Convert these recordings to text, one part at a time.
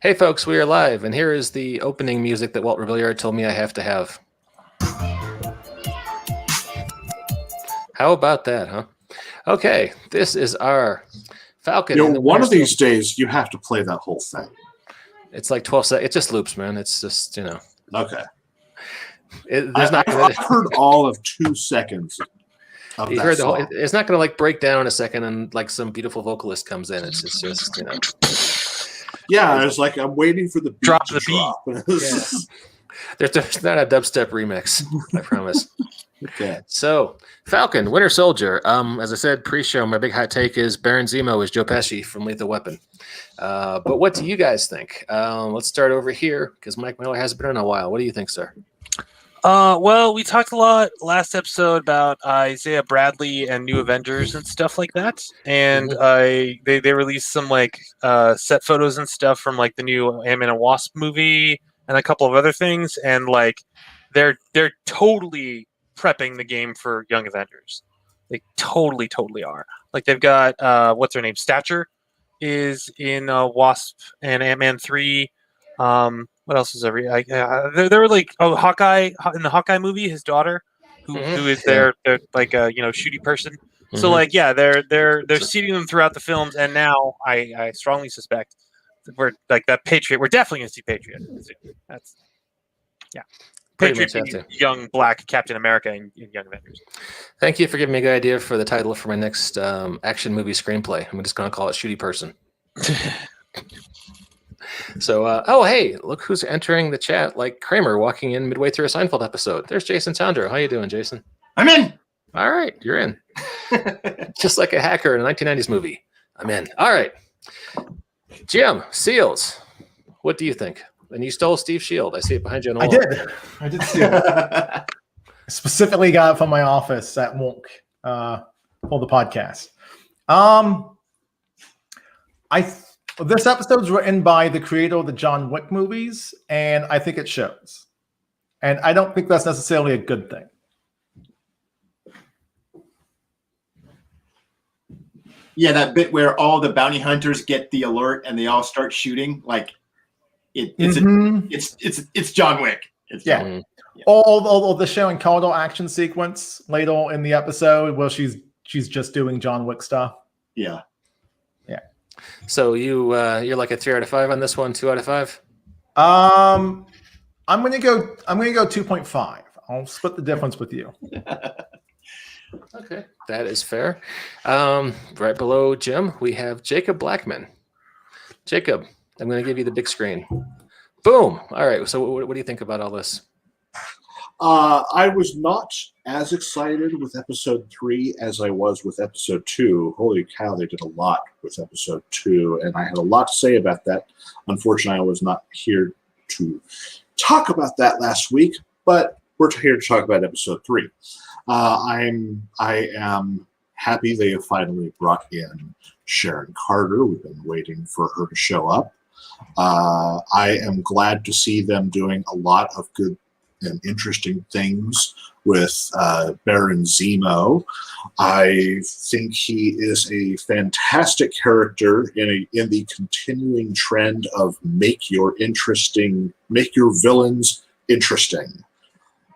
Hey folks, we are live, and here is the opening music that Walt Rebelliard told me I have to have. How about that, huh? Okay, this is our Falcon. One of these days, you have to play that whole thing. It's like 12 seconds. It just loops, man. It's just, Okay. I've heard all of 2 seconds of you that heard song. It's not going to like break down in a second and like some beautiful vocalist comes in. It's just, Yeah, it's like I'm waiting for the beat drop to the drop. Yeah. There's not a dubstep remix, I promise. Okay. So, Falcon, Winter Soldier. As I said pre-show, my big hot take is Baron Zemo is Joe Pesci from Lethal Weapon. But what do you guys think? Let's start over here because Mike Miller hasn't been in a while. What do you think, sir? Well, we talked a lot last episode about Isaiah Bradley and New Avengers and stuff like that, and they released some set photos and stuff from like the new Ant-Man and Wasp movie and a couple of other things, and like they're totally prepping the game for Young Avengers. They totally are. Like they've got what's her name? Stature is in Wasp and Ant-Man 3. What else is there were like Hawkeye in the Hawkeye movie, his daughter, who is their like shooty person. So like they're seeding them throughout the films, and now I strongly suspect that we're like that Patriot. We're definitely gonna see Patriot. That's Patriot, young black Captain America in Young Avengers. Thank you for giving me a good idea for the title for my next action movie screenplay. I'm just gonna call it Shooty Person. So, hey, look who's entering the chat like Kramer walking in midway through a Seinfeld episode. There's Jason Tondro. How you doing, Jason? I'm in. All right, you're in. Just like a hacker in a 1990s movie. I'm in. All right. Jim, Seals, what do you think? And you stole Steve's shield. I see it behind you on the wall. I did steal it. Specifically got it from my office at Wonk for the podcast. This episode's written by the creator of the John Wick movies, and I think it shows. And I don't think that's necessarily a good thing. Yeah, that bit where all the bounty hunters get the alert and they all start shooting, like it's John Wick. It's John Wick. Yeah. All the Sharon Carter action sequence later in the episode where she's just doing John Wick stuff. Yeah. So you're like a 3 out of 5 on this one, 2 out of 5? I'm gonna go 2.5. I'll split the difference with you. Okay, that is fair. Right below Jim, we have Jacob Blackman. Jacob, I'm going to give you the big screen. Boom. All right. So what do you think about all this? I was not as excited with episode 3 as I was with episode 2. Holy cow, they did a lot with episode 2, and I had a lot to say about that. Unfortunately, I was not here to talk about that last week, but we're here to talk about episode 3. I am happy they have finally brought in Sharon Carter. We've been waiting for her to show up. I am glad to see them doing a lot of good and interesting things with Baron Zemo. I think he is a fantastic character in the continuing trend of make your villains interesting.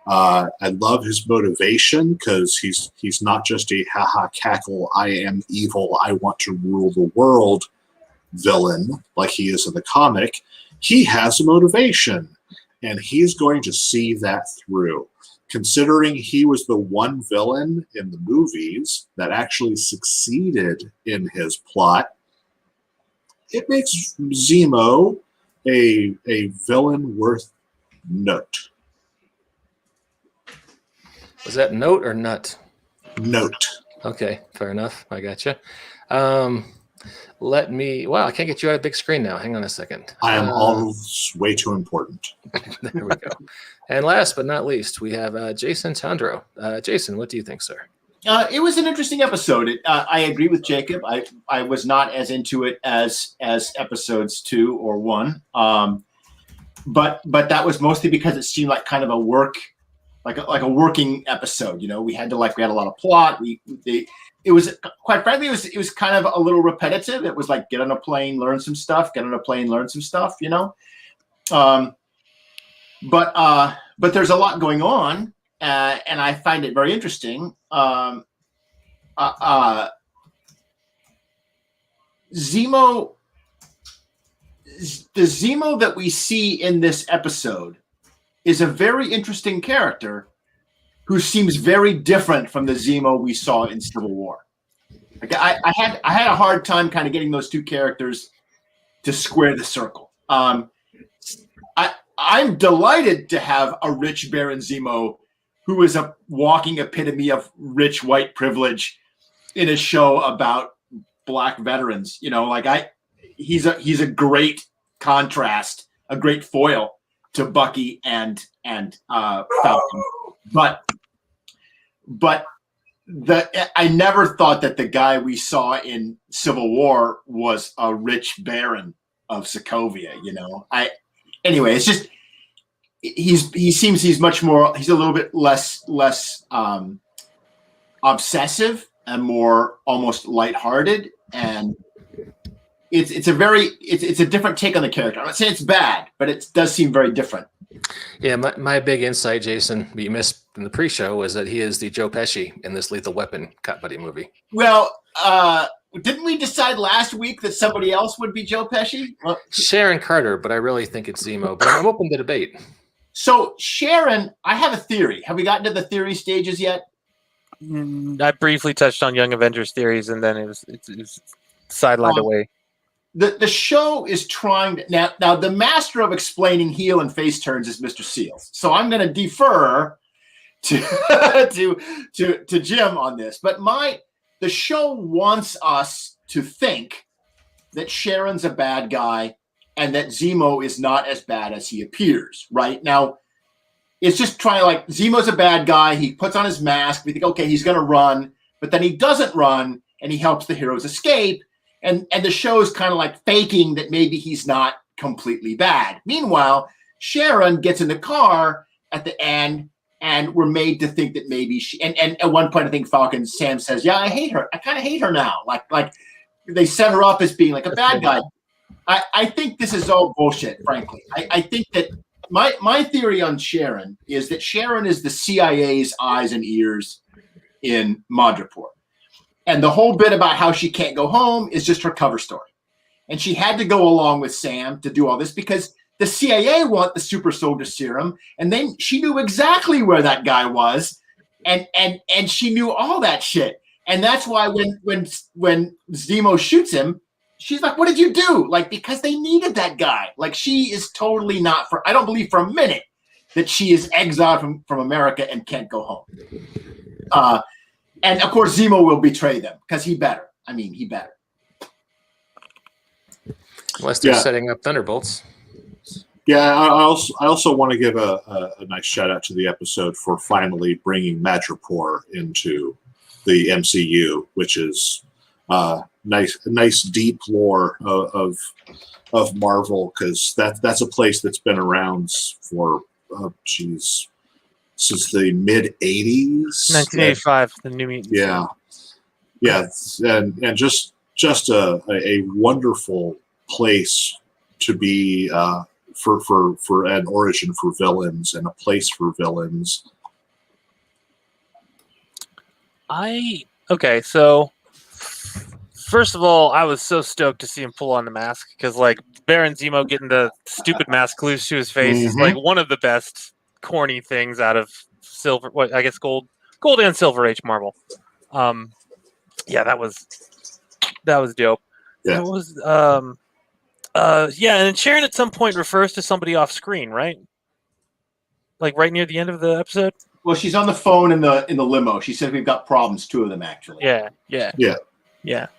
I love his motivation because he's not just a haha cackle, I am evil, I want to rule the world villain like he is in the comic. He has a motivation. And he's going to see that through. Considering he was the one villain in the movies that actually succeeded in his plot, it makes Zemo a villain worth note. Was that note or nut? Note. Okay, fair enough. I gotcha. I can't get you out of big screen now. Hang on a second. I am always way too important. There we go. And last but not least, we have Jason Tondro. Jason, what do you think, sir? It was an interesting episode. I agree with Jacob. I was not as into it as episodes 2 or 1. But that was mostly because it seemed like kind of a working episode. We had a lot of plot. quite frankly, it was kind of a little repetitive. It was like get on a plane, learn some stuff, get on a plane, learn some stuff, you know. But there's a lot going on, and I find it very interesting. Zemo, the Zemo that we see in this episode is a very interesting character who seems very different from the Zemo we saw in Civil War. Like I had a hard time kind of getting those two characters to square the circle. I'm delighted to have a rich Baron Zemo who is a walking epitome of rich white privilege in a show about Black veterans. You know, like he's a great contrast, a great foil to Bucky and Falcon. But I never thought that the guy we saw in Civil War was a rich baron of Sokovia. You know, anyway, it's just he seems he's a little bit less obsessive and more almost lighthearted, and it's a different take on the character. I'm not saying it's bad, but it does seem very different. Yeah, my big insight, Jason, that you missed in the pre-show was that he is the Joe Pesci in this Lethal Weapon cop buddy movie. Well, didn't we decide last week that somebody else would be Joe Pesci? Well, Sharon Carter, but I really think it's Zemo. But I'm open to debate. So Sharon, I have a theory. Have we gotten to the theory stages yet? I briefly touched on Young Avengers theories, and then it was sidelined away. The show is trying to now the master of explaining heel and face turns is Mr. Seals. So I'm going to defer to Jim on this. But the show wants us to think that Sharon's a bad guy and that Zemo is not as bad as he appears. Right now, it's just trying like Zemo's a bad guy. He puts on his mask. We think, okay, he's going to run, but then he doesn't run, and he helps the heroes escape. And the show is kind of like faking that maybe he's not completely bad. Meanwhile, Sharon gets in the car at the end, and we're made to think that maybe she. And at one point, I think Sam says, "Yeah, I hate her. I kind of hate her now." Like they set her up as being like a bad guy. I think this is all bullshit. Frankly, I think that my theory on Sharon is that Sharon is the CIA's eyes and ears in Madripoor. And the whole bit about how she can't go home is just her cover story. And she had to go along with Sam to do all this because the CIA want the super soldier serum. And then she knew exactly where that guy was. And she knew all that shit. And that's why when Zemo shoots him, she's like, what did you do? Like, because they needed that guy. Like, she is totally not I don't believe for a minute that she is exiled from America and can't go home. And of course, Zemo will betray them because he better. I mean, he better. Unless they're setting up Thunderbolts. Yeah, I also want to give a nice shout out to the episode for finally bringing Madripoor into the MCU, which is nice deep lore of Marvel, because that's a place that's been around for since the mid 80s, 1985, the New Mutants. Yeah, and just a wonderful place to be for an origin for villains and a place for villains. So first of all, I was so stoked to see him pull on the mask because, like, Baron Zemo getting the stupid mask glued to his face is like one of the best corny things out of gold and Silver Age Marvel. Yeah, that was dope. Yeah. It was and Sharon at some point refers to somebody off screen, right? Like right near the end of the episode. Well, she's on the phone in the limo. She said we've got problems, 2 of them actually. Yeah.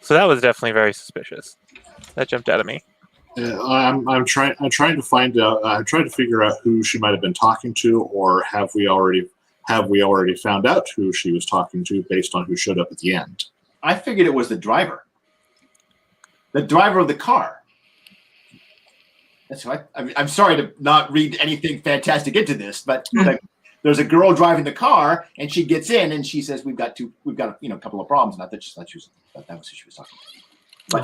So that was definitely very suspicious. That jumped out at me. I'm trying to find out. I'm trying to figure out who she might have been talking to, or have we already found out who she was talking to based on who showed up at the end? I figured it was the driver of the car. That's right. I'm sorry to not read anything fantastic into this, but there's a girl driving the car, and she gets in, and she says, "We've got a couple of problems." Not that that was who she was talking to. But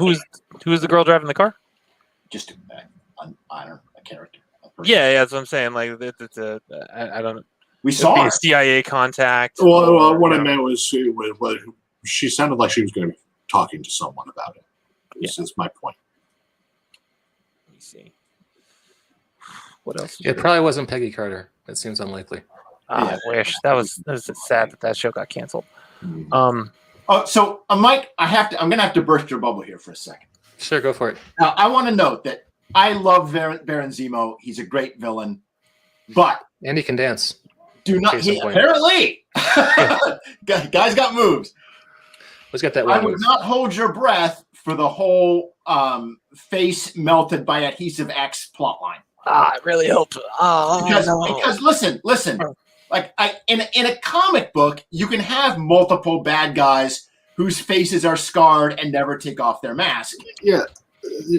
Who's the girl driving the car? just I don't know, a character. A person. Yeah, that's what I'm saying. Like, it's I don't know. We It'd saw be her. a CIA contact. Well, what I you know. meant was she sounded like she was going to be talking to someone about it. This is my point. Let me see. What else? It probably wasn't Peggy Carter. It seems unlikely. I wish that was sad that show got canceled. Oh, so Mike, I'm gonna have to burst your bubble here for a second. Sure, go for it. Now, I want to note that I love Baron Zemo. He's a great villain, but And he can dance. do not. Case in He, point. apparently, guy's got moves. Who's got that I one would move? not hold your breath for the whole face melted by adhesive X plotline. I really hope. Because listen. Like in a comic book, you can have multiple bad guys whose faces are scarred and never take off their mask. Yeah.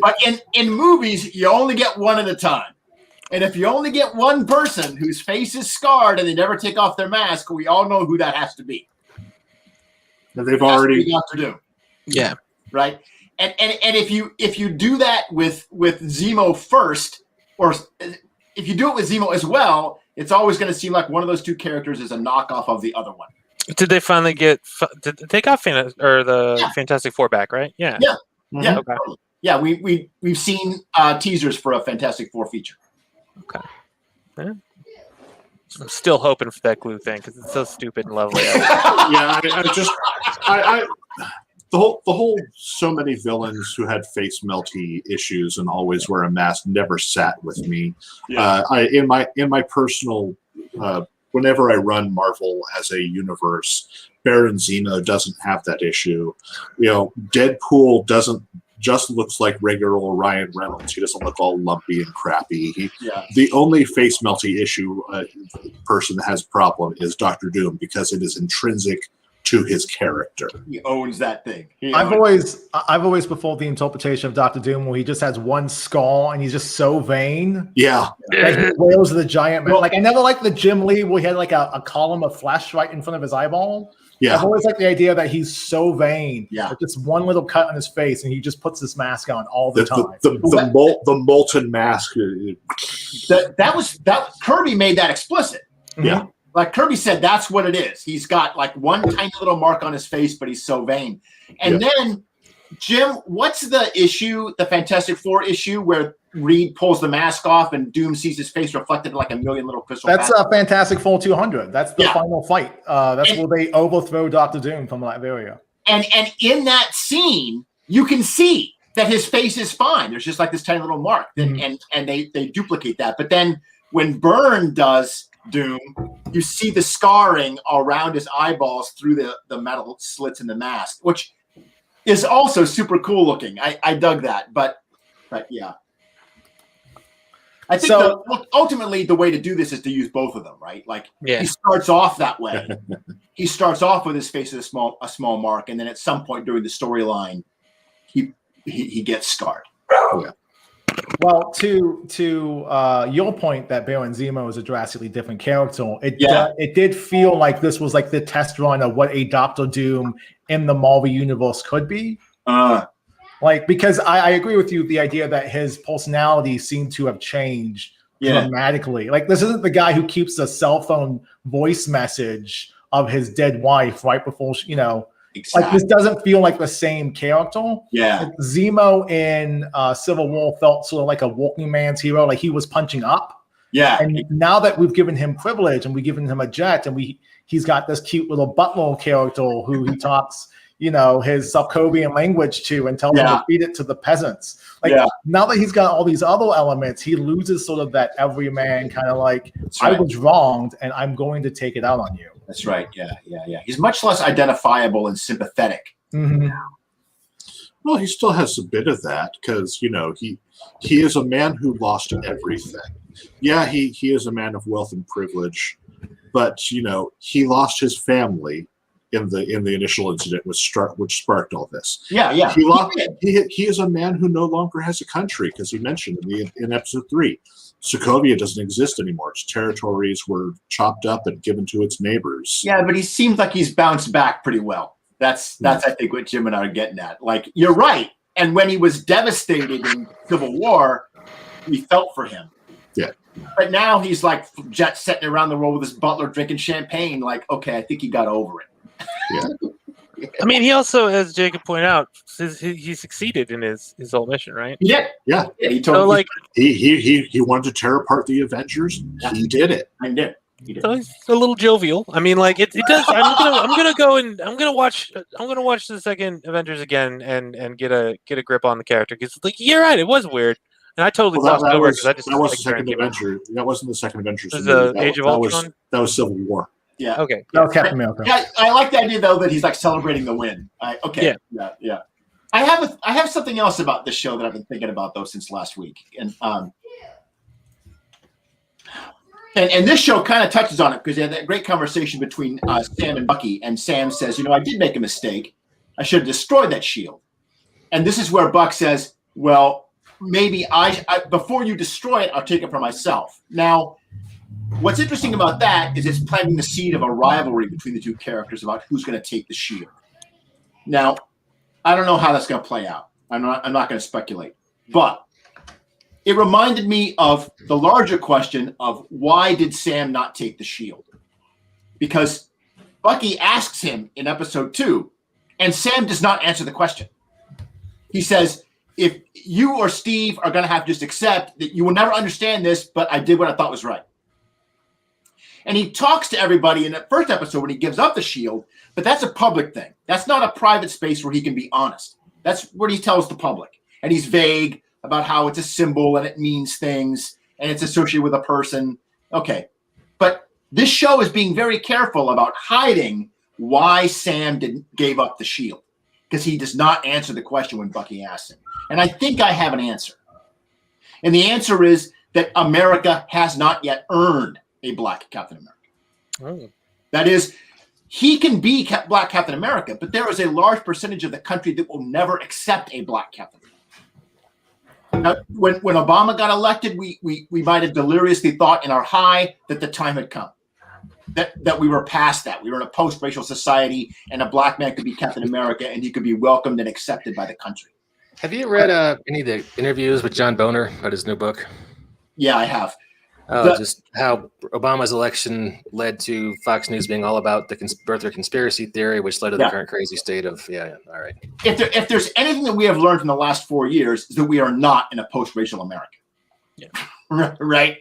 But in movies, you only get one at a time. And if you only get one person whose face is scarred and they never take off their mask, we all know who that has to be. They've already. Doctor Doom, Yeah. right? And if you do that with Zemo first, or if you do it with Zemo as well, it's always going to seem like one of those two characters is a knockoff of the other one. Did they finally get? Did they got Fantastic Four back? Right? Yeah. Yeah. Mhm. Yeah, Okay. totally. Yeah. We've seen teasers for a Fantastic Four feature. Okay. Yeah. I'm still hoping for that glue thing because it's so stupid and lovely. Yeah, the whole so many villains who had face melty issues and always wear a mask never sat with me. Yeah. In my personal whenever I run Marvel as a universe, Baron Zemo doesn't have that issue. You know, Deadpool just looks like regular Ryan Reynolds. He doesn't look all lumpy and crappy. The only face melty issue person that has a problem is Doctor Doom because it is intrinsic to his character. He owns that thing. I've always preferred the interpretation of Doctor Doom where he just has one skull and he's just so vain. Yeah. Like he wails the giant man. Like I never liked the Jim Lee where he had like a column of flesh right in front of his eyeball. Yeah. I've always liked the idea that he's so vain. Yeah. With just one little cut on his face and he just puts this mask on all the time. The molten mask. That Kirby made that explicit. Yeah. Like Kirby said, that's what it is. He's got like one tiny little mark on his face, but he's so vain. And then, Jim, what's the issue, the Fantastic Four issue, where Reed pulls the mask off and Doom sees his face reflected like a million little crystal That's bats? Fantastic Four 200. That's the Yeah. final fight. That's where they overthrow Doctor Doom from Latveria. And in that scene, you can see that his face is fine. There's just like this tiny little mark, and they duplicate that. But then when Byrne does Doom, you see the scarring around his eyeballs through the metal slits in the mask, which is also super cool looking. I dug that, but yeah. I think ultimately the way to do this is to use both of them, right? Like he starts off that way. He starts off with his face as a small mark, and then at some point during the storyline, he gets scarred. Yeah. Well, to your point that Baron Zemo is a drastically different character, it did feel like this was like the test run of what a Doctor Doom in the Marvel universe could be. Because I agree with you, the idea that his personality seemed to have changed dramatically. Like this isn't the guy who keeps a cell phone voice message of his dead wife right before Exactly. Like this doesn't feel like the same character. Yeah. Like Zemo in Civil War felt sort of like a walking man's hero, like he was punching up. Yeah. And now that we've given him privilege and we've given him a jet and he's got this cute little butler character who he talks, his Sokovian language to and tells him to feed it to the peasants. Now that he's got all these other elements, he loses sort of that everyman kind of like, I was wronged and I'm going to take it out on you. That's right. Yeah. He's much less identifiable and sympathetic. Mm-hmm. Well, he still has a bit of that because, he is a man who lost everything. Yeah, he is a man of wealth and privilege, but, he lost his family in the initial incident, which sparked all this. Yeah, yeah. He is a man who no longer has a country, because he mentioned in episode 3, Sokovia doesn't exist anymore. Its territories were chopped up and given to its neighbors. Yeah, but he seems like he's bounced back pretty well. That's I think what Jim and I are getting at. Like, you're right. And when he was devastated in Civil War, we felt for him. Yeah. But now he's like jet setting around the world with his butler drinking champagne. Like, okay, I think he got over it. Yeah. I mean, he also, as Jacob pointed out, he succeeded in his whole mission, right? Yeah. Yeah. He So, told like, He wanted to tear apart the Avengers. Yeah. He did it. I did. He did. so he's a little jovial. I mean, like it does. I'm gonna watch the second Avengers again and get a grip on the character, because like you're right, it was weird, and I totally Well, glossed over because I just that was like, the second came out. Avenger. That wasn't the second Avengers. Was movie. the Age of Ultron? That was Civil War. Yeah. Okay. That was Captain America. Yeah, I like the idea though that he's like celebrating the win. Yeah. I have something else about this show that I've been thinking about though since last week, and this show kind of touches on it because they had that great conversation between Sam and Bucky, and Sam says, I did make a mistake. I should have destroyed that shield. And this is where Buck says, well, maybe I before you destroy it, I'll take it for myself. Now, what's interesting about that is it's planting the seed of a rivalry between the two characters about who's going to take the shield. Now, I don't know how that's going to play out. I'm not going to speculate. But it reminded me of the larger question of why did Sam not take the shield? Because Bucky asks him in episode 2, and Sam does not answer the question. He says, if you or Steve are going to have to just accept that you will never understand this, but I did what I thought was right. And he talks to everybody in that first episode when he gives up the shield, but that's a public thing. That's not a private space where he can be honest. That's what he tells the public. And he's vague about how it's a symbol and it means things and it's associated with a person. Okay. But this show is being very careful about hiding why Sam gave up the shield, because he does not answer the question when Bucky asks him. And I think I have an answer. And the answer is that America has not yet earned a Black Captain America. Oh. That is, he can be Black Captain America, but there is a large percentage of the country that will never accept a Black Captain America. Now, when Obama got elected, we might have deliriously thought in our high that the time had come, that we were past that. We were in a post-racial society, and a black man could be Captain America, and he could be welcomed and accepted by the country. Have you read any of the interviews with John Boner about his new book? Yeah, I have. Just how Obama's election led to Fox News being all about the birther conspiracy theory, which led to the current crazy state of all right. If there's anything that we have learned from the last 4 years, is that we are not in a post-racial America. Yeah. Right.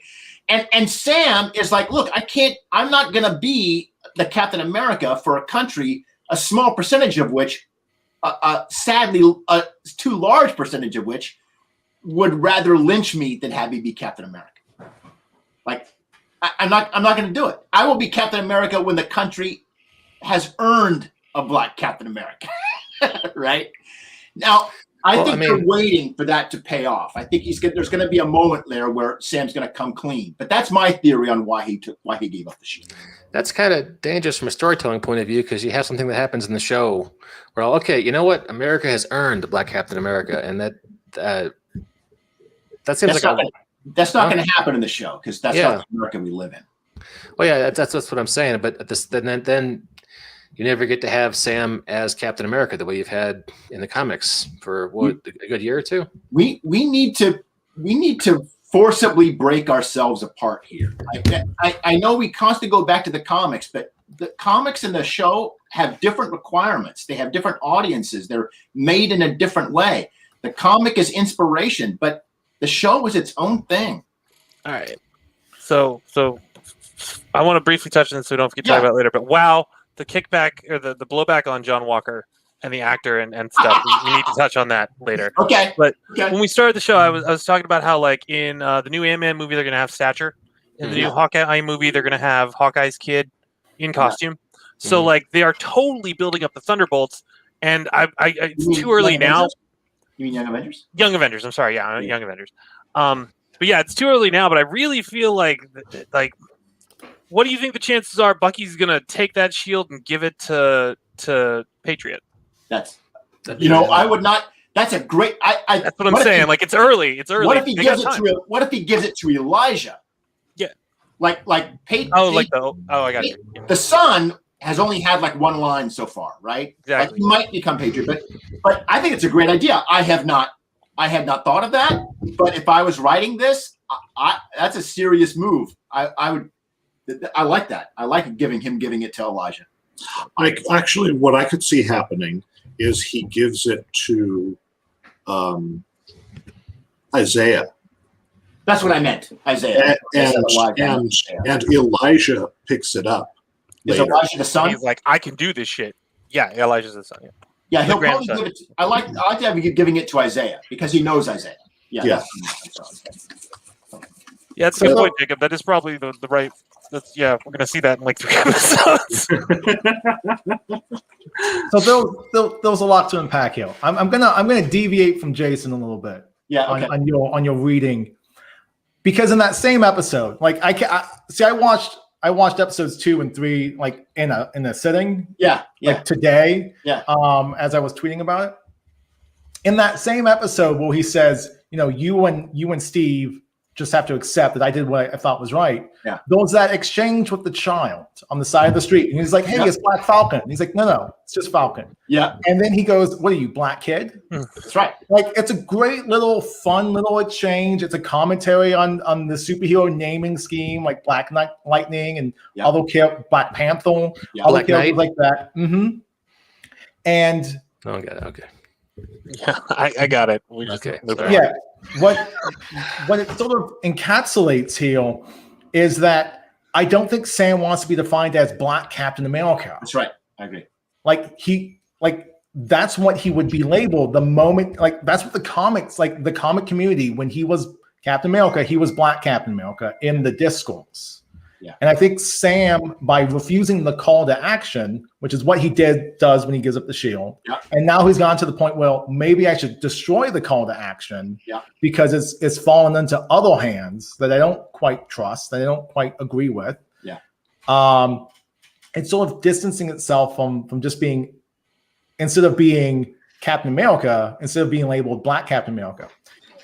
And Sam is like, look, I'm not going to be the Captain America for a country, a small percentage of which, sadly, a too large percentage of which would rather lynch me than have me be Captain America. Like, I'm not going to do it. I will be Captain America when the country has earned a Black Captain America. Right? Now, I think they're waiting for that to pay off. I think there's going to be a moment there where Sam's going to come clean. But that's my theory on why he gave up the shield. That's kind of dangerous from a storytelling point of view, because you have something that happens in the show where, okay, you know what? America has earned the Black Captain America, and that seems that's not going to happen in the show, because that's not the America we live in. Well, yeah, that's what I'm saying. But then you never get to have Sam as Captain America the way you've had in the comics for a good year or two. We need to forcibly break ourselves apart here. I know we constantly go back to the comics, but the comics and the show have different requirements. They have different audiences. They're made in a different way. The comic is inspiration, but the show is its own thing. All right. So I want to briefly touch on this so we don't forget to talk about it later. But wow, the kickback or the blowback on John Walker and the actor and stuff. we need to touch on that later. Okay. But when we started the show, I was talking about how, like, in the new Ant-Man movie, they're going to have Stature. In the new Hawkeye movie, they're going to have Hawkeye's kid in costume. So, like, they are totally building up the Thunderbolts. And it's too early now. Avengers? You mean Young Avengers? Young Avengers. I'm sorry. Yeah, Young Avengers. But yeah, it's too early now. But I really feel like, what do you think the chances are Bucky's going to take that shield and give it to to Patriot. I would not. That's a great. That's what I'm saying. Like it's early. It's early. What if he gives it to? What if he gives it to Elijah? Yeah. Like I got you. The son has only had like one line so far, right? Exactly. Like he might become Patriot, but I think it's a great idea. I had not thought of that. But if I was writing this, that's a serious move. I would. I like that. I like giving it to Elijah. What I could see happening is he gives it to Isaiah. That's what I meant, Isaiah. And Elijah picks it up. Is Elijah the son? He's like, I can do this shit. Yeah, Elijah's the son. Yeah, he'll probably give it. I like to have you giving it to Isaiah because he knows Isaiah. Yeah. Yeah, it's a good point, Jacob. That is probably the right. We're gonna see that in like 3 episodes. So there was a lot to unpack here. I'm gonna deviate from Jason a little bit. Yeah. Okay. On your reading, because in that same episode, like I watched episodes 2 and 3 like in a sitting. Yeah. Like today. Yeah. As I was tweeting about it, in that same episode where he says, you and Steve just have to accept that I did what I thought was right. Yeah. There was that exchange with the child on the side of the street. And he's like, hey, it's Black Falcon. And he's like, no, it's just Falcon. Yeah. And then he goes, what are you, black kid? That's right. Like, it's a great fun little exchange. It's a commentary on the superhero naming scheme, like Black Lightning and other Black Panther, other Black characters Knight. like that. Mm-hmm. And I got it. Okay. Yeah, I got it. Okay. Yeah. What it sort of encapsulates here is that I don't think Sam wants to be defined as Black Captain America. That's right. I agree. That's what he would be labeled the moment. Like that's what the comic community, when he was Captain America, he was Black Captain America in the discourse. Yeah. And I think Sam, by refusing the call to action, which is what he does when he gives up the shield, and now he's gone to the point, well, maybe I should destroy the call to action because it's fallen into other hands that I don't quite trust, that I don't quite agree with. Yeah. It's sort of distancing itself from just being, instead of being Captain America, instead of being labeled Black Captain America.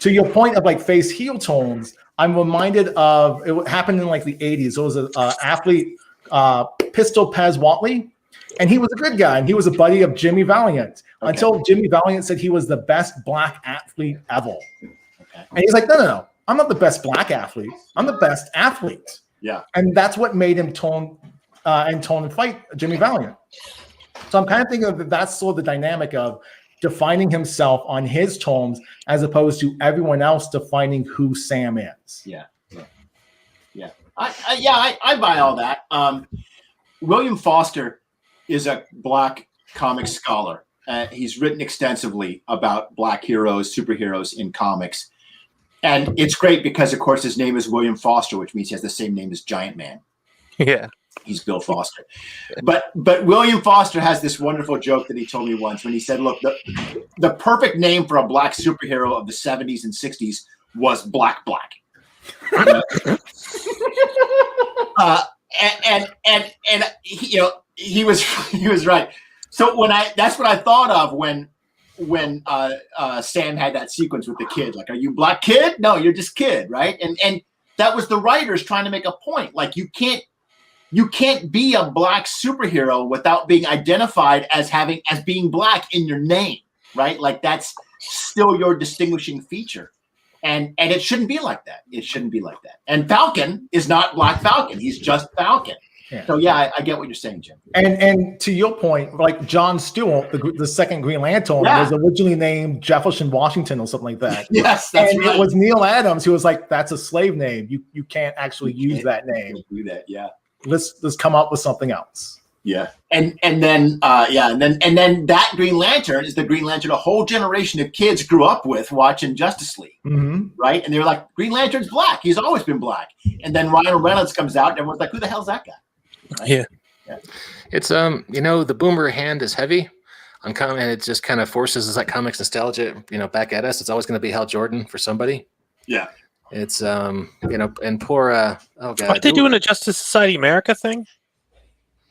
To your point of like face heel tones, I'm reminded of it happened in like the 80s. There was an athlete, Pistol Pez Watley, and he was a good guy, and he was a buddy of Jimmy Valiant until Jimmy Valiant said he was the best black athlete ever. Okay. And he's like, no, I'm not the best black athlete. I'm the best athlete. Yeah. And that's what made him tone and fight Jimmy Valiant. So I'm kind of thinking of that's sort of the dynamic of defining himself on his terms as opposed to everyone else defining who Sam is. Yeah. I buy all that. William Foster is a black comic scholar. He's written extensively about black heroes, superheroes in comics. And it's great because, of course, his name is William Foster, which means he has the same name as Giant Man. Yeah. He's Bill Foster. But William Foster has this wonderful joke that he told me once when he said, look, the perfect name for a black superhero of the 70s and 60s was Black. And he was right. So that's what I thought of when Sam had that sequence with the kid. Like, are you Black Kid? No, you're just Kid, right? And that was the writers trying to make a point. Like, you can't be a black superhero without being identified as being black in your name, right? Like that's still your distinguishing feature. And it shouldn't be like that. It shouldn't be like that. And Falcon is not Black Falcon. He's just Falcon. Yeah. So I get what you're saying, Jim. And to your point, like John Stewart, the second Green Lantern, was originally named Jefferson Washington or something like that. Yes, that's right. It was Neil Adams who was like, "That's a slave name. You can't actually use that name. Do that, yeah. Let's come up with something else." Yeah, and then that Green Lantern is the Green Lantern a whole generation of kids grew up with watching Justice League, right? And they were like, Green Lantern's black. He's always been black. And then Ryan Reynolds comes out, and everyone's like, who the hell's that guy? Right? Yeah. It's the boomer hand is heavy on comic, and it just kind of forces that comics nostalgia, back at us. It's always going to be Hal Jordan for somebody. Yeah. It's and poor oh god. Aren't they doing a Justice Society America thing?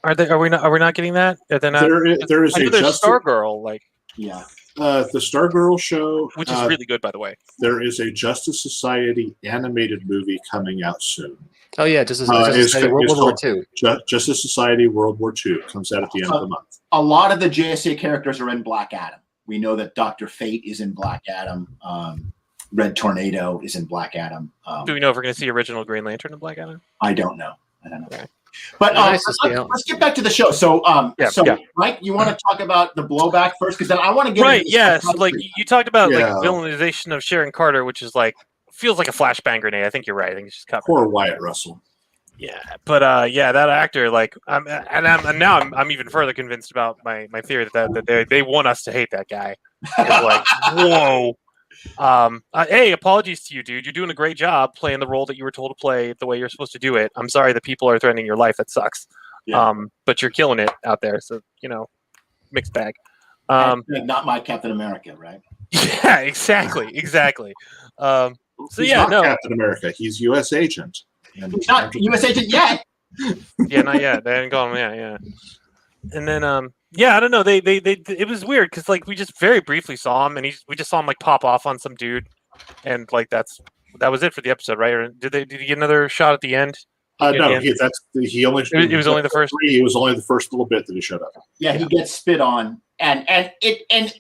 Are they? Are we not? Are we not getting that? Are they not? There is I know a there's Justice, Stargirl, like, Yeah. the Stargirl show, which is really good, by the way. there is a Justice Society animated movie coming out soon. Oh yeah, just as It's World War called II. Justice Society World War II comes out at the end of the month. A lot of the JSA characters are in Black Adam. We know that Dr. Fate is in Black Adam. Red Tornado is in Black Adam. Do we know if we're going to see original Green Lantern in Black Adam? I don't know. Okay. But Nice to see let's get back to the show. So, Mike, you want to talk about the blowback first? Because then I want to get Right. into Yes. Like you talked about, like Yeah. villainization of Sharon Carter, which is like feels like a flashbang grenade. I think you're right. I think it's just covered. Poor Wyatt Russell. Yeah, but that actor, like, I'm even further convinced about my theory that they want us to hate that guy. It's like, whoa. Hey, apologies to you, dude. You're doing a great job playing the role that you were told to play the way you're supposed to do it. I'm sorry that people are threatening your life. That sucks. Yeah. But you're killing it out there. So mixed bag. not my Captain America, right? Yeah, exactly. So He's yeah, not Captain America. He's U.S. agent. And He's not U.S. agent yet. Yeah, not yet. They haven't gone. Yeah. And then I don't know. They it was weird because like we just very briefly saw him, and we just saw him like pop off on some dude, and like that was it for the episode, right? Or did he get another shot at the end? No, It was only the first. It was only the first little bit that he showed up. Yeah, he gets spit on, and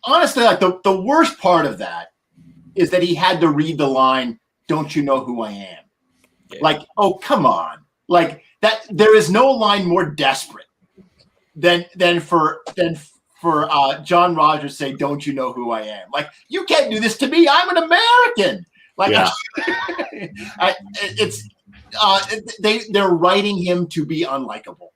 honestly, like the worst part of that is that he had to read the line, "Don't you know who I am?" Yeah. Like, oh come on, like that. There is no line more desperate than for John Rogers say, "Don't you know who I am?" Like, you can't do this to me. I'm an American. Like, they're writing him to be unlikable.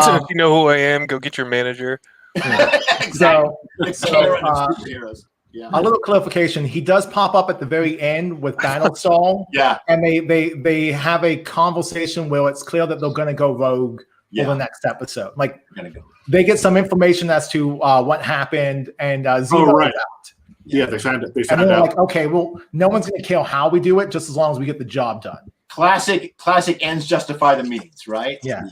So if you know who I am, go get your manager. Exactly. Superheroes. Yeah. A little clarification: he does pop up at the very end with Battlestar. Yeah. And they have a conversation where it's clear that they're going to go rogue for the next episode. Like, they get some information as to what happened, and Zemo is out. Yeah, they found it. They And found they're out. like, okay, well, no one's going to care how we do it, just as long as we get the job done. Classic ends justify the means, right? Yeah.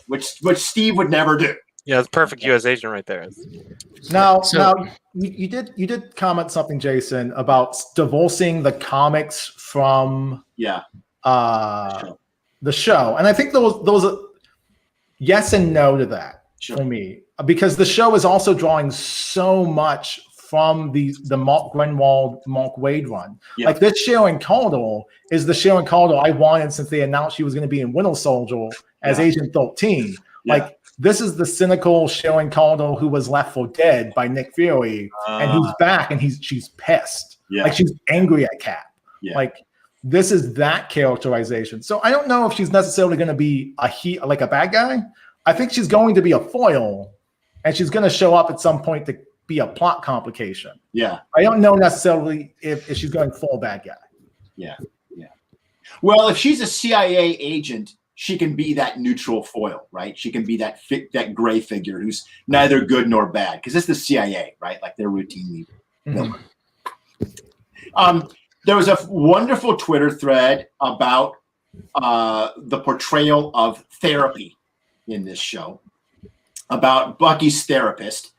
Which Steve would never do. Yeah, it's perfect U.S. agent right there. Now, you did comment something, Jason, about divorcing the comics from the show, and I think those are yes and no to that for me, because the show is also drawing so much from the Mark Grenwald, Mark Waid run. Yeah. Like, this Sharon Calder is the Sharon Calder I wanted since they announced she was going to be in Winter Soldier as Agent 13. Yeah. Like, this is the cynical Sharon Calder who was left for dead by Nick Fury, and he's back, and she's pissed. Yeah. Like, she's angry at Cap. Yeah. Like, this is that characterization. So I don't know if she's necessarily going to be like a bad guy. I think she's going to be a foil, and she's going to show up at some point to be a plot complication. Yeah. I don't know necessarily if she's going full bad guy. Yeah. Well, if she's a CIA agent, she can be that neutral foil, right? She can be that gray figure who's neither good nor bad, because it's the CIA, right? Like, they're routinely villain. There was a wonderful Twitter thread about the portrayal of therapy in this show, about Bucky's therapist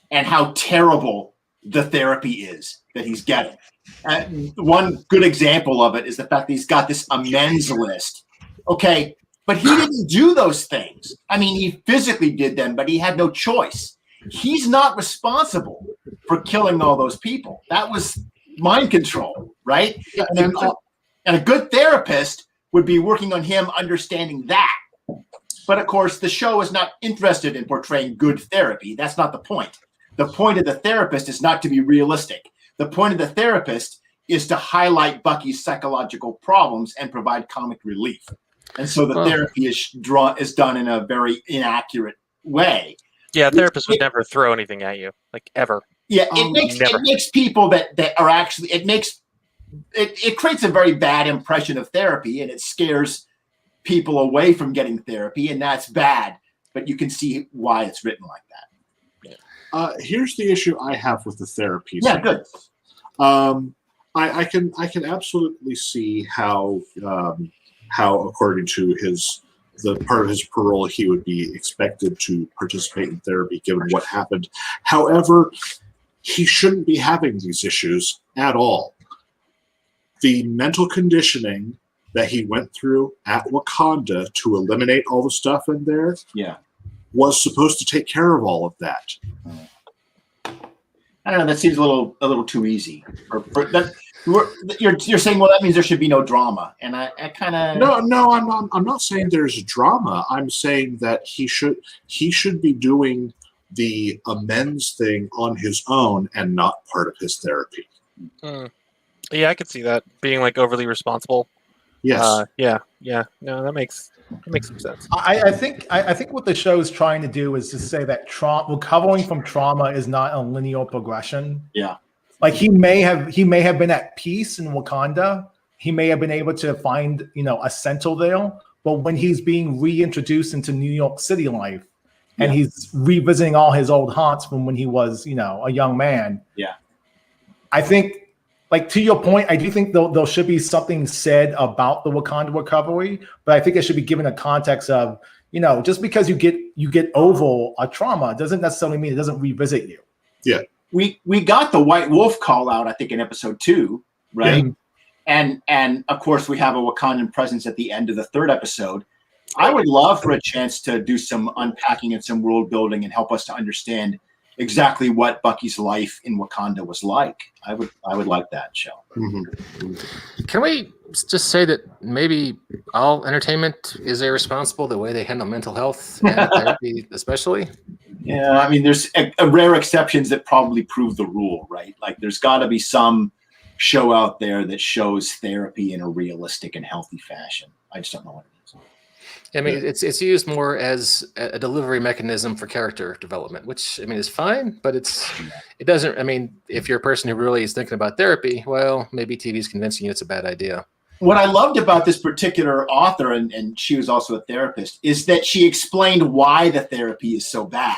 and how terrible the therapy is that he's getting. One good example of it is the fact that he's got this amends list. Okay, but he didn't do those things. I mean, he physically did them, but he had no choice. He's not responsible for killing all those people. That was mind control, right? And a good therapist would be working on him understanding that. But of course, the show is not interested in portraying good therapy. That's not the point. The point of the therapist is not to be realistic. The point of the therapist is to highlight Bucky's psychological problems and provide comic relief. And so the therapy is done in a very inaccurate way. Yeah, a therapist would never throw anything at you, like, ever. Yeah, it makes people that are actually it creates a very bad impression of therapy, and it scares people away from getting therapy, and that's bad. But you can see why it's written like that. Here's the issue I have with the therapy. Yeah, good. I can absolutely see how according to his the part of his parole, he would be expected to participate in therapy given what happened. However, he shouldn't be having these issues at all. The mental conditioning that he went through at Wakanda to eliminate all the stuff in there was supposed to take care of all of that. I don't know. That seems a little too easy. You're saying, well, that means there should be no drama, and I kind of no. I'm not saying there's drama. I'm saying that he should be doing the amends thing on his own and not part of his therapy. Yeah, I could see that being like overly responsible. Yes. Yeah. No, that makes some sense. I think what the show is trying to do is to say that recovering from trauma is not a linear progression. Yeah. Like he may have been at peace in Wakanda. He may have been able to find, a center there. But when he's being reintroduced into New York City life and he's revisiting all his old haunts from when he was, a young man. Yeah. I think, like, to your point, I do think there should be something said about the Wakanda recovery, but I think it should be given a context of, just because you get over a trauma doesn't necessarily mean it doesn't revisit you. Yeah. We got the White Wolf call out, I think, in episode 2, right? Yeah. And of course we have a Wakandan presence at the end of the 3rd episode. I would love for a chance to do some unpacking and some world building and help us to understand exactly what Bucky's life in Wakanda was like. I would like that, Shell. Mm-hmm. Can we just say that maybe all entertainment is irresponsible the way they handle mental health and therapy, especially? Yeah, I mean, there's a rare exceptions that probably prove the rule, right? Like, there's got to be some show out there that shows therapy in a realistic and healthy fashion. I just don't know what it is. I mean, it's used more as a delivery mechanism for character development, which, I mean, is fine, but it doesn't, I mean, if you're a person who really is thinking about therapy, well, maybe TV's convincing you it's a bad idea. What I loved about this particular author, and she was also a therapist, is that she explained why the therapy is so bad.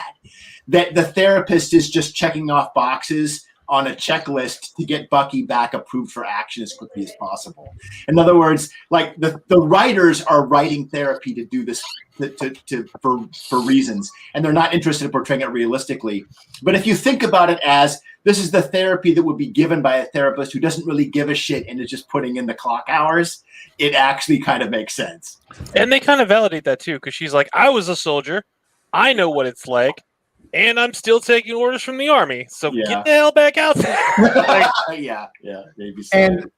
That the therapist is just checking off boxes on a checklist to get Bucky back approved for action as quickly as possible. In other words, like the writers are writing therapy to do this for reasons, and they're not interested in portraying it realistically. But if you think about it as this is the therapy that would be given by a therapist who doesn't really give a shit and is just putting in the clock hours, it actually kind of makes sense. And they kind of validate that too, because she's like, I was a soldier. I know what it's like. And I'm still taking orders from the army. So get the hell back out there. Yeah, maybe so. And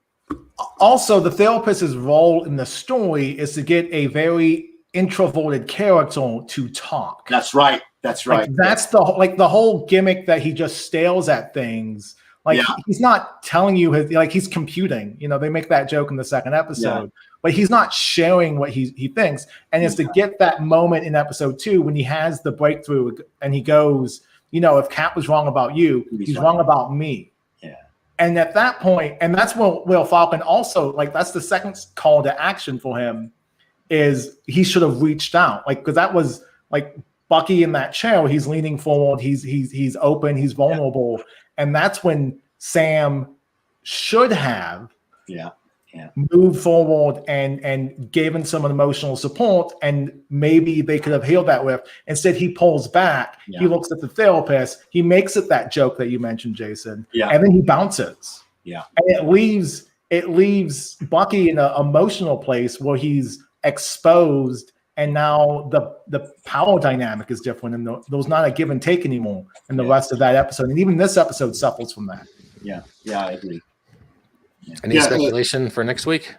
also, the therapist's role in the story is to get a very introverted character to talk. That's right. Like, that's the whole gimmick that he just stares at things. Like, he's not telling you he's computing. They make that joke in the 2nd episode. But he's not sharing what he thinks. And it's to get that moment in episode 2 when he has the breakthrough and he goes, if Cap was wrong about you, he's wrong about me. Yeah. And at that point, and that's where Falcon also, that's the second call to action for him, is he should have reached out. Because that was Bucky in that chair, he's leaning forward, he's open, he's vulnerable. Yeah. And that's when Sam should have moved forward and given some emotional support, and maybe they could have healed that with. Instead, he pulls back. Yeah. He looks at the therapist. He makes it that joke that you mentioned, Jason. Yeah. And then he bounces. Yeah. And it leaves Bucky in an emotional place where he's exposed, and now the power dynamic is different, and there's not a give and take anymore in the rest of that episode. And even this episode suffers from that. Yeah, I agree. Any speculation for next week?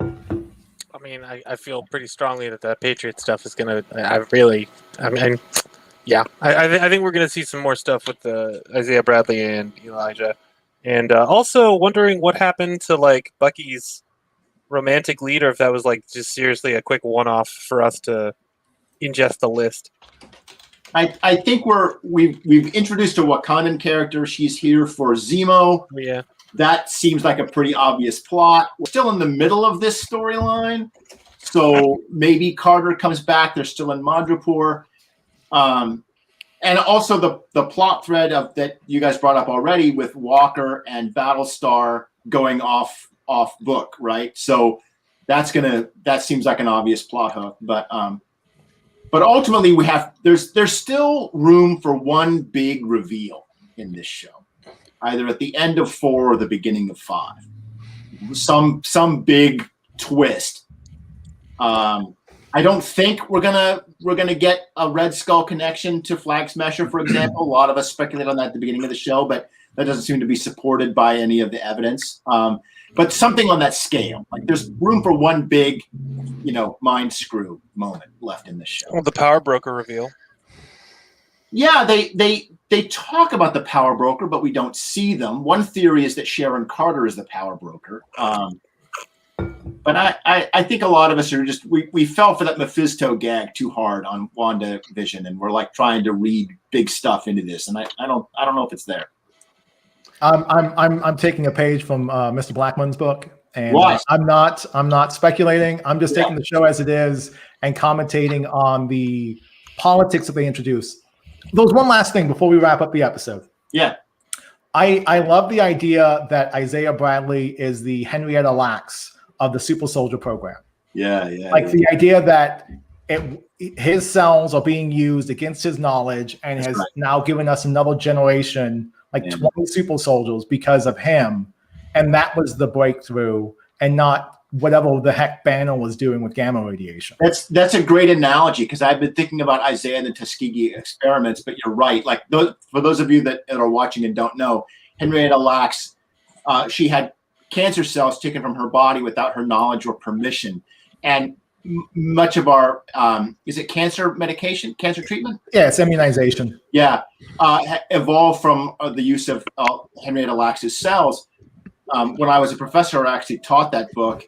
I mean, I feel pretty strongly that Patriot stuff is going to. I think we're going to see some more stuff with Isaiah Bradley and Elijah, and also wondering what happened to Bucky's romantic lead, or if that was just seriously a quick one-off for us to ingest the list. I think we've introduced a Wakandan character. She's here for Zemo. Yeah. That seems like a pretty obvious plot. We're still in the middle of this storyline, so maybe Carter comes back. They're still in Madripoor. And also the plot thread that you guys brought up already with Walker and Battlestar going off book, right? So that seems like an obvious plot hook, but ultimately there's still room for one big reveal in this show, either at the end of 4 or the beginning of 5. Some big twist. I don't think we're gonna get a Red Skull connection to Flag Smasher, for example. A lot of us speculate on that at the beginning of the show, but that doesn't seem to be supported by any of the evidence. But something on that scale, like there's room for one big, mind screw moment left in this show. Well, the Power Broker reveal. Yeah, they talk about the Power Broker, but we don't see them. One theory is that Sharon Carter is the Power Broker. But I think a lot of us are just we fell for that Mephisto gag too hard on WandaVision, and we're like trying to read big stuff into this, and I don't know if it's there. I'm taking a page from Mr. Blackman's book, and I'm not speculating. I'm just taking the show as it is and commentating on the politics that they introduce. There was one last thing before we wrap up the episode. Yeah. I love the idea that Isaiah Bradley is the Henrietta Lacks of the Super Soldier program. Yeah. The idea that his cells are being used against his knowledge and has now given us another generation, 20 super soldiers because of him. And that was the breakthrough, and not whatever the heck Banner was doing with gamma radiation. That's a great analogy, because I've been thinking about Isaiah and the Tuskegee experiments, but you're right. For those of you that are watching and don't know, Henrietta Lacks, she had cancer cells taken from her body without her knowledge or permission. And much of our, is it cancer medication, cancer treatment? Yeah, it's immunization. Yeah, evolved from the use of Henrietta Lacks' cells. When I was a professor, I actually taught that book,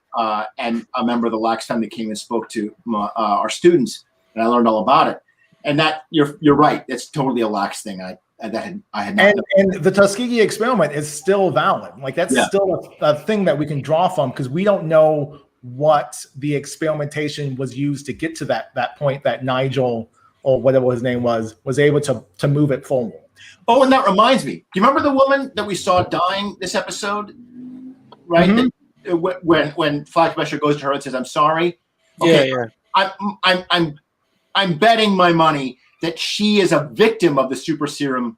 and a member of the Lacks family came and spoke to our students, and I learned all about it. And that you're right, it's totally a Lacks thing. I had not. And the Tuskegee experiment is still valid. That's still a thing that we can draw from, because we don't know what the experimentation was used to get to that point that Nigel, or whatever his name was able to move it forward. Oh, and that reminds me. Do you remember the woman that we saw dying this episode? Right? Mm-hmm. When Flag Smasher goes to her and says, "I'm sorry." Okay. Yeah. I'm betting my money that she is a victim of the super serum.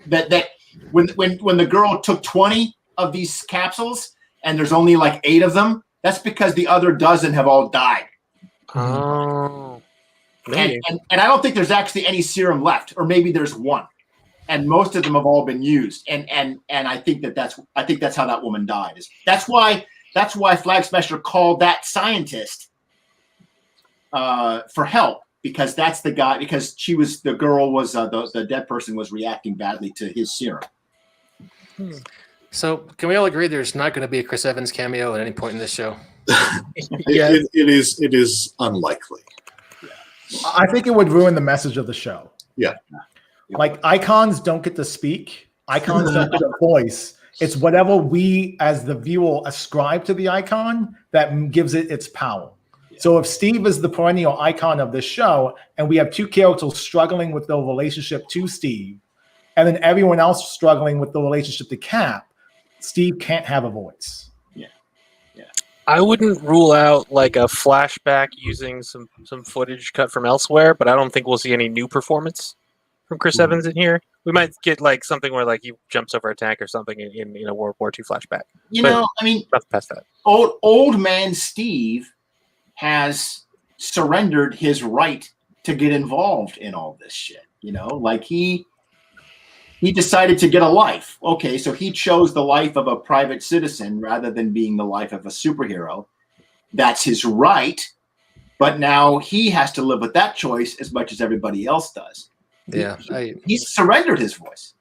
That when the girl took 20 of these capsules and there's only 8 of them, that's because the other dozen have all died. Oh. And I don't think there's actually any serum left, or maybe there's one, and most of them have all been used. And I think that's how that woman died. That's why Flag Smasher called that scientist for help, because that's the guy. Because the dead person was reacting badly to his serum. So can we all agree there's not going to be a Chris Evans cameo at any point in this show? It is unlikely. I think it would ruin the message of the show. Yeah. Icons don't get to speak. Icons don't get a voice. It's whatever we as the viewer ascribe to the icon that gives it its power. Yeah. So if Steve is the perennial icon of this show, and we have 2 characters struggling with their relationship to Steve, and then everyone else struggling with the relationship to Cap, Steve can't have a voice. I wouldn't rule out a flashback using some footage cut from elsewhere, but I don't think we'll see any new performance from Chris Evans in here. We might get something where he jumps over a tank or something in a World War II flashback. Nothing past that. Old man Steve has surrendered his right to get involved in all this shit. He decided to get a life. Okay, so he chose the life of a private citizen rather than being the life of a superhero. That's his right, but now he has to live with that choice as much as everybody else does. Yeah, he's surrendered his voice.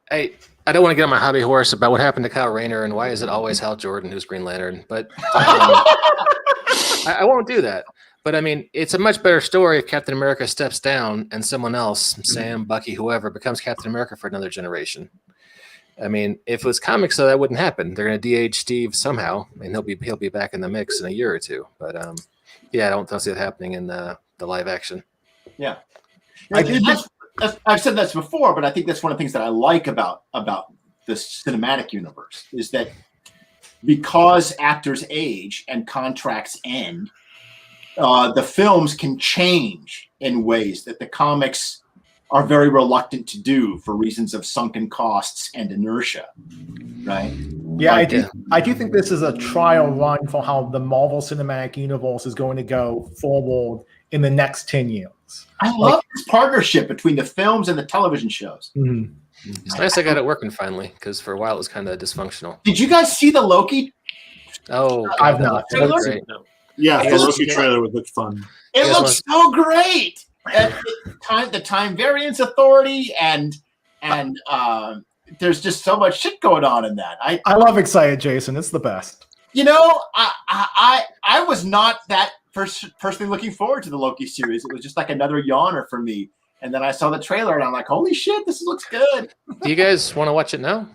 I don't want to get on my hobby horse about what happened to Kyle Rayner and why is it always Hal Jordan who's Green Lantern, but I won't do that. But it's a much better story if Captain America steps down and someone else, Sam, Bucky, whoever, becomes Captain America for another generation. If it was comics, though, that wouldn't happen. They're going to DH Steve somehow, and he'll be back in the mix in a year or two. But I don't see it happening in the live action. Yeah, I've said this before, but I think that's one of the things that I like about the cinematic universe is that because actors age and contracts end, the films can change in ways that the comics are very reluctant to do for reasons of sunken costs and inertia, right? Yeah, Like, I do think this is a trial run for how the Marvel Cinematic Universe is going to go forward in the next 10 years. I love this partnership between the films and the television shows. Mhm. It's nice I got it working finally, because for a while it was kind of dysfunctional. Did you guys see the Loki? Oh, I've that not. looked- that looked great. Yeah, You the guys- Loki trailer would look fun. It Yes, looks so great. And the time variance authority and there's just so much shit going on in that. I love Excited Jason. It's the best. I was not that personally looking forward to the Loki series. It was just like another yawner for me. And then I saw the trailer and I'm like, holy shit, this looks good. Do you guys want to watch it now,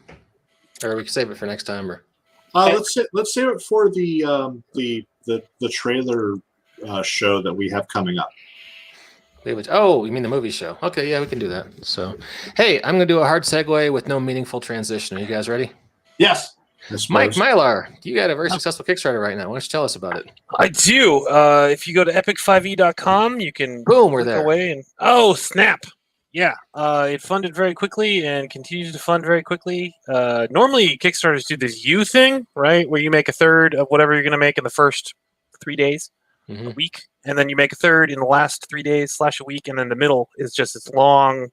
or we can save it for next time? Or Let's save it for the trailer show that we have coming up. oh, you mean the movie show? Okay, yeah, we can do that. So, hey, I'm going to do a hard segue with no meaningful transition. Are you guys ready? Yes. Mike Mylar, you got a very successful Kickstarter right now. Why don't you tell us about it? I do. If you go to epic5e.com, you can Boom, we're click there. away and oh snap! Yeah, it funded very quickly and continues to fund very quickly. Normally, Kickstarters do this U thing, right, where you make a third of whatever you're going to make in the first 3 days, a Mhm. week, and then you make a third in the last 3 days / a week, and then the middle is just this long,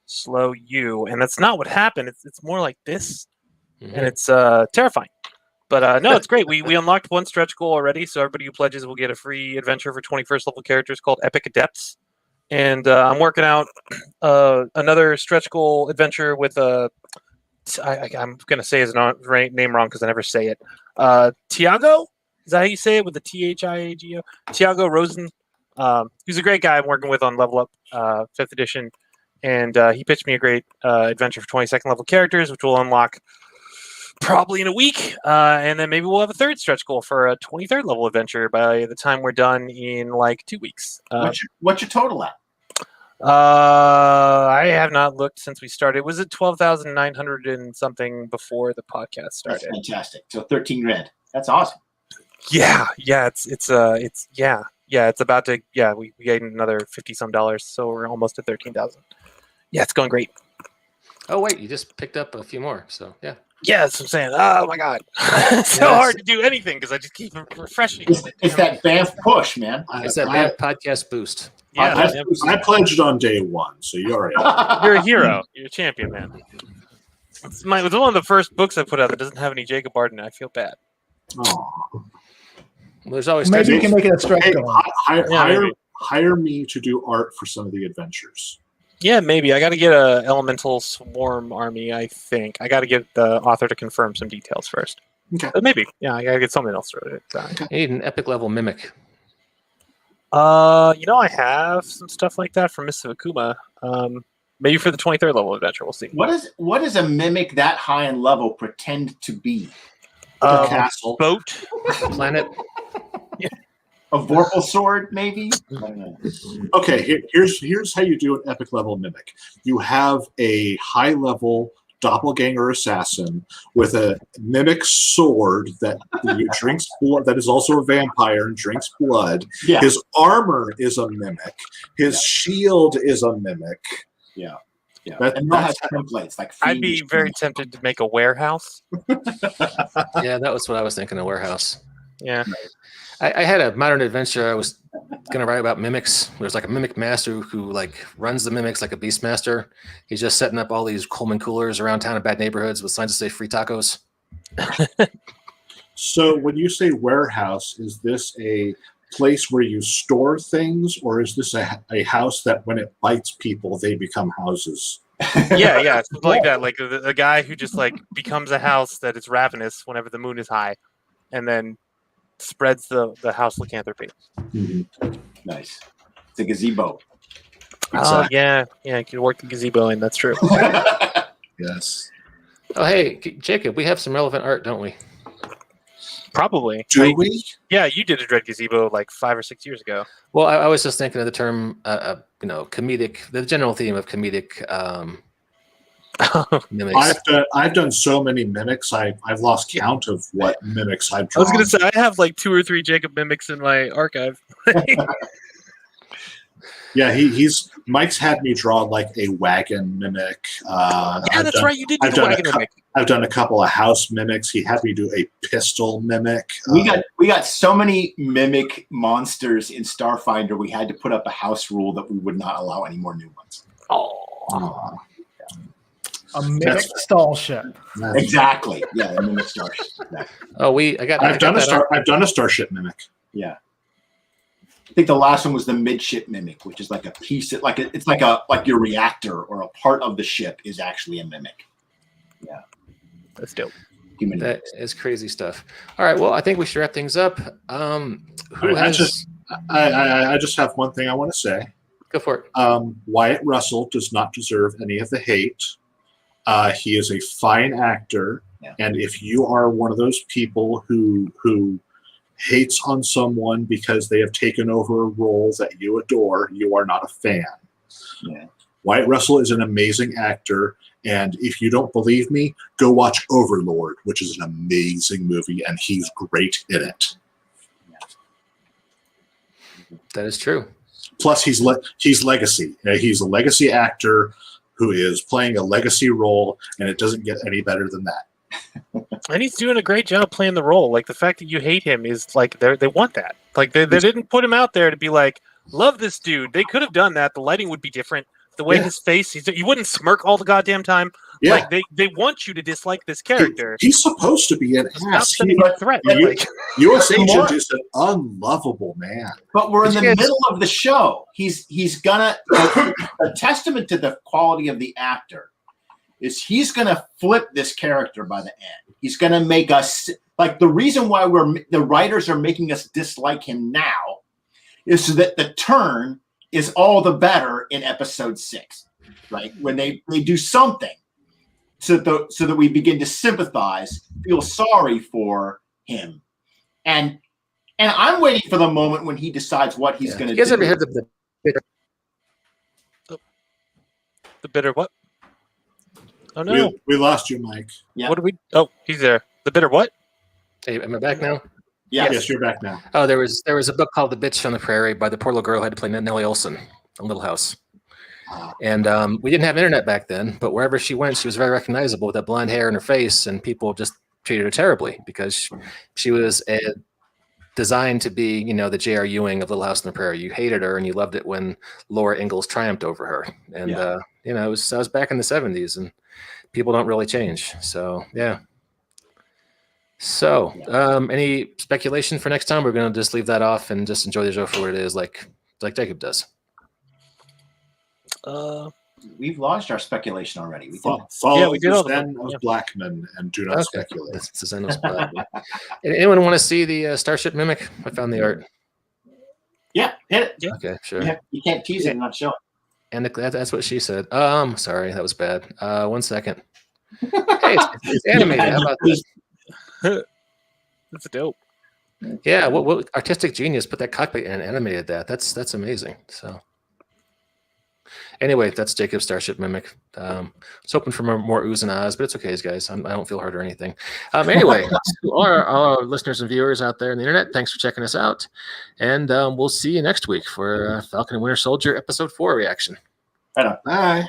slow U. And that's not what happened. It's more like this. Mhm. And it's terrifying. But no, it's great. We unlocked one stretch goal already, so everybody who pledges will get a free adventure for 21st level characters called Epic Adepts. And I'm working out another stretch goal adventure with I'm going to say his name wrong because I never say it. Tiago? Is that how you say it, with the Thiago? Tiago Rosen. He's a great guy I'm working with on Level Up 5th edition. And he pitched me a great adventure for 22nd level characters, which will unlock probably in a week, and then maybe we'll have a third stretch goal for a 23rd level adventure by the time we're done in like 2 weeks. What's your total at? I have not looked since we started. It was at 12,900 and something before the podcast That's started. fantastic. So 13 grand. That's awesome. Yeah, it's about to we gained another $50 some, so we're almost at 13,000. Yeah, it's going great. Oh wait, you just picked up a few more. So yeah. Yeah, that's what I'm saying. Oh my god, it's so hard to do anything because I just keep refreshing. It's that Banff push, man. It's that bad podcast boost. Yeah, I pledged on day one, so you're all right. you're a hero. You're a champion, man. It's one of the first books I put out that doesn't have any Jacob Arden. I feel bad. Aw. Well, there's always Maybe you can make it a stretch Hey, goal. maybe. hire me to do art for some of the adventures. Yeah, maybe. I got to get a Elemental Swarm army, I think. I got to get the author to confirm some details first. Okay. But maybe. Yeah, I got to get something else through it. You need an epic level mimic. I have some stuff like that from Mists of Akuma. Maybe for the 23rd level adventure, we'll see. What does a mimic that high in level pretend to be? A castle. Boat. Planet. A Vorpal sword, maybe? I don't know. Okay, here's how you do an epic level mimic. You have a high level doppelganger assassin with a mimic sword that drinks blood, that is also a vampire and drinks blood. Yeah. His armor is a mimic. His shield is a mimic. Yeah. Yeah. That- And they'll have that's- templates like I'd be fiendish very templates. tempted to make a warehouse. Yeah, that was what I was thinking. A warehouse. Yeah. I had a modern adventure. I was gonna write about mimics. There's like a mimic master who like runs the mimics like a beast master. He's just setting up all these Coleman coolers around town in bad neighborhoods with signs that say free tacos. So when you say warehouse, is this a place where you store things, or is this a house that when it bites people, they become houses? Yeah, something like that. Like the guy who just like becomes a house that is ravenous whenever the moon is high, and then spreads the house lycanthropy. Nice. It's a gazebo. Oh yeah, you can work the gazebo in. That's true. Yes. Oh hey, Jacob, we have some relevant art, don't we? Probably. Do we? Yeah, you did a Dread Gazebo like 5 or 6 years ago. Well, I was just thinking of the term, comedic. The general theme of comedic Mimics. I've done so many mimics. I've lost count of what mimics I've I drawn. was gonna say I have like 2 or 3 Jacob mimics in my archive. Yeah, Mike's had me draw like a wagon mimic. That's right. You did do I've the done wagon mimic. I've done a couple of house mimics. He had me do a pistol mimic. We got so many mimic monsters in Starfinder. We had to put up a house rule that we would not allow any more new ones. Aw. A mimic stall ship. Exactly. Yeah, the mimic stars. Yeah. Oh, I've done a starship mimic. Yeah. I think the last one was the midship mimic, which is like a piece of, it's like your reactor or a part of the ship is actually a mimic. Yeah. That's dope. That is crazy stuff. All right, well, I think we should wrap things up. I just have one thing I want to say. Go for it. Wyatt Russell does not deserve any of the hate. He is a fine actor, and if you are one of those people who hates on someone because they have taken over a role that you adore, you are not a fan. Yeah. Wyatt Russell is an amazing actor, and if you don't believe me, go watch Overlord, which is an amazing movie, and he's great in it. That is true. Plus, he's legacy. He's a legacy actor who is playing a legacy role, and it doesn't get any better than that. And he's doing a great job playing the role. Like the fact that you hate him is like they want that. Like they didn't put him out there to be like, love this dude. They could have done that. The lighting would be different. The way his face, he wouldn't smirk all the goddamn time. Yeah. Like they want you to dislike this character. He's supposed to be an ass. Stop setting a threat. U.S. Agent is an unlovable man. But we're in the middle of the show. He's gonna a testament to the quality of the actor is he's gonna flip this character by the end. He's gonna make us like the reason why the writers are making us dislike him now is so that the turn is all the better in episode 6, right? When they do something so that we begin to sympathize, feel sorry for him, and I'm waiting for the moment when he decides what he's going to do. You guys ever heard the bitter? The bitter what? Oh no, We lost you, Mike. Yeah. What do we? Oh, he's there. The bitter what? Hey, am I back now? Yes, you're back now. Oh, there was a book called The Bitch on the Prairie by the poor little girl who had to play Nellie Olson in Little House. And we didn't have internet back then, but wherever she went, she was very recognizable with that blonde hair in her face, and people just treated her terribly because she was designed to be, the J.R. Ewing of Little House on the Prairie. You hated her, and you loved it when Laura Ingalls triumphed over her. And it was back in the 70s, and people don't really change. So yeah. So, any speculation for next time? We're going to just leave that off and just enjoy the show for what it is, like Jacob does. We've launched our speculation already. We Follow we did all the the Zen of Blackman and do not speculate. It's the Zen of Blackman. Anyone want to see the Starship Mimic? I found the art. Yeah, hit it. Yeah. Okay, sure. You can't tease it and not show it. And that's what she said. Sorry, that was bad. 1 second. Hey, it's animated. How about this? That's dope. Yeah, what artistic genius put that cockpit and animated that? That's amazing. So anyway, that's Jacob's Starship Mimic. I was hoping for more oohs and ahs, but it's okay, guys. I don't feel hurt or anything. Anyway, to all our listeners and viewers out there on the internet, thanks for checking us out, and we'll see you next week for Falcon and Winter Soldier Episode 4 reaction. Right on. Bye.